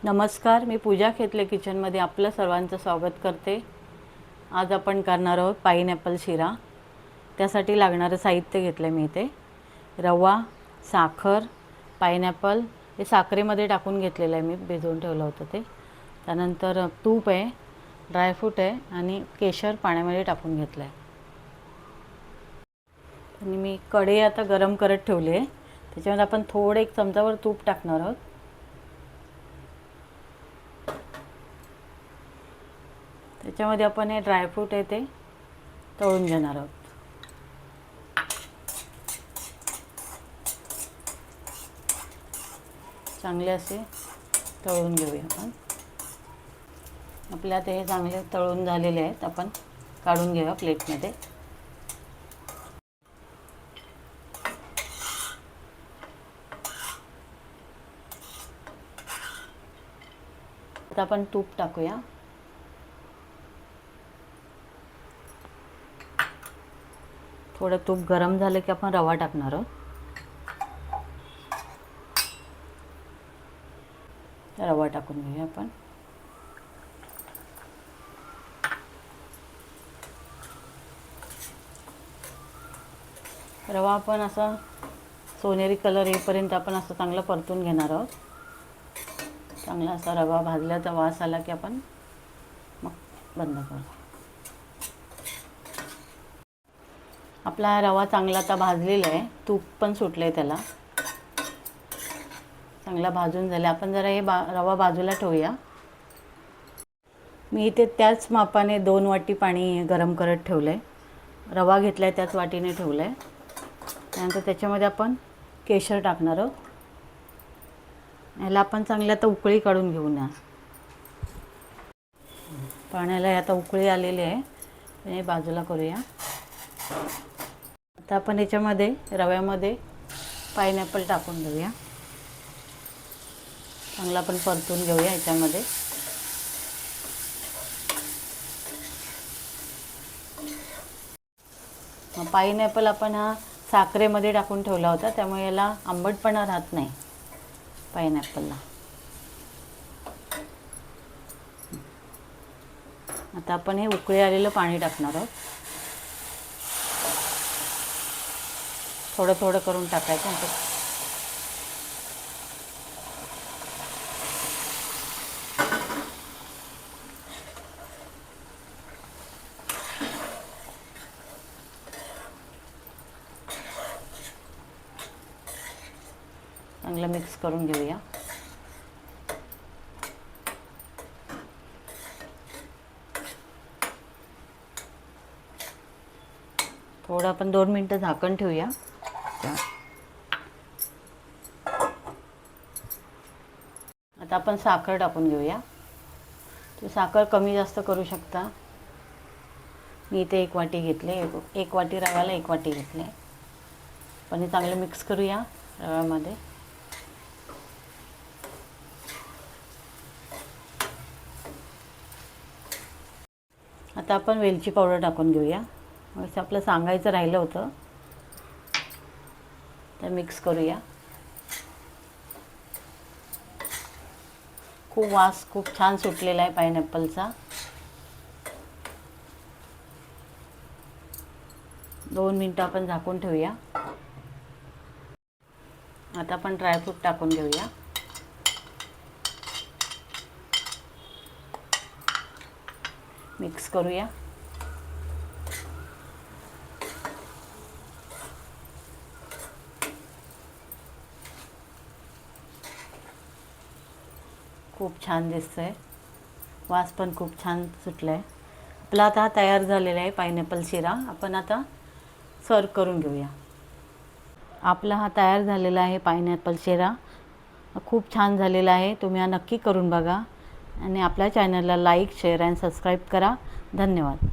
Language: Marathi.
नमस्कार, मी पूजा खेतले किचनमध्ये आपलं सर्वांचं स्वागत करते। आज आपण करणार आहोत पाइनएपल शिरा। त्यासाठी लागणारं साहित्य घेतलं मी इथे रवा, साखर, पाइनएपल हे साखरेमध्ये टाकून घेतलेलं आहे, मी भिजवून ठेवलं होतं ते। त्यानंतर तूप आहे, ड्रायफ्रूट आहे आणि केशर पाण्यामध्ये टाकून घेतलं आहे। आणि मी कढई आता गरम करत ठेवली आहे, त्याच्यामध्ये आपण थोडं 1 चमचावर तूप टाकणार आहोत। त्याच्यामध्ये आपण हे ड्रायफ्रूट आहे ते तळून घेणार आहोत। चांगले असे तळून घेऊया आपण। आपल्या ते हे चांगले तळून झालेले आहेत, आपण काढून घेऊया प्लेटमध्ये। आता आपण तूप टाकूया। थोडं तूप गरम झालं की आपण रवा टाकणार आहोत। रवा टाकून घेऊया आपण। रवा आपण असा सोनेरी कलर येईपर्यंत आपण असं चांगलं परतून घेणार आहोत। चांगला असा रवा भाजल्याचा वास आला की आपण मग बंद करू। आपला रवा चांगला आता भाजलेला आहे, तूप पण सुटले त्याला, चांगला भाजून झाला। आपण जरा हे रवा बाजूला ठेवूया। मी इथे त्याच मापाने 2 वाटी पाणी गरम करत ठेवलंय। रवा घेतलाय त्याच वाटीने ठेवलंय। त्यानंतर त्याच्यामध्ये आपण केशर टाकणार आहोत। याला आपण चांगलं आता उकळी काढून घेऊया। पाण्याला आता उकळी आलेली आहे, हे बाजूला करूया। आता आपण याच्यामध्ये रव्यामध्ये पाइनएपल टाकून देऊया। चांगला आपण परतून घेऊया याच्यामध्ये। पाइनएपल आपण हा साखरेमध्ये टाकून ठेवला होता, त्यामुळे याला आंबटपणा राहत नाही पाइनएपलला। आता आपण हे उकळी आलेलं पाणी टाकणार आहोत। थोडं थोडं करून टाकायचं। चांगलं मिक्स करून घेऊया। थोडं आपण 2 मिनिटं झाकण ठेवूया। आता आपण साखर टाकून घेऊया। तो साखर कमी जास्त करू शकता। मी इथे 1 वाटी घेतले, 1 वाटी रव्याला 1 वाटी घेतले। पण हे चांगलं मिक्स करूया रव्यामध्ये। आता आपण वेलची पावडर टाकून घेऊया। असं आपलं सांगायचं राहिलं होतं, तर मिक्स करूया। खूप वास खूप छान सुटलेला आहे पाइनएपलचा। 2 मिनिटं आपण झाकून ठेवूया। आता आपण ड्रायफ्रूट टाकून घेऊया। मिक्स करूया। खूप छान दिसतंय, वास पण खूप छान सुटलाय। आपला आता तयार झालेला आहे पाइनएपल शिरा। आपण आता सर्व करून घेऊया। आपला हा तयार झालेला आहे पाइनएपल शिरा। खूप छान झालेला आहे, तुम्ही हा नक्की करून बघा आणि आपल्या चॅनलला लाईक, शेअर आणि सबस्क्राईब करा। धन्यवाद।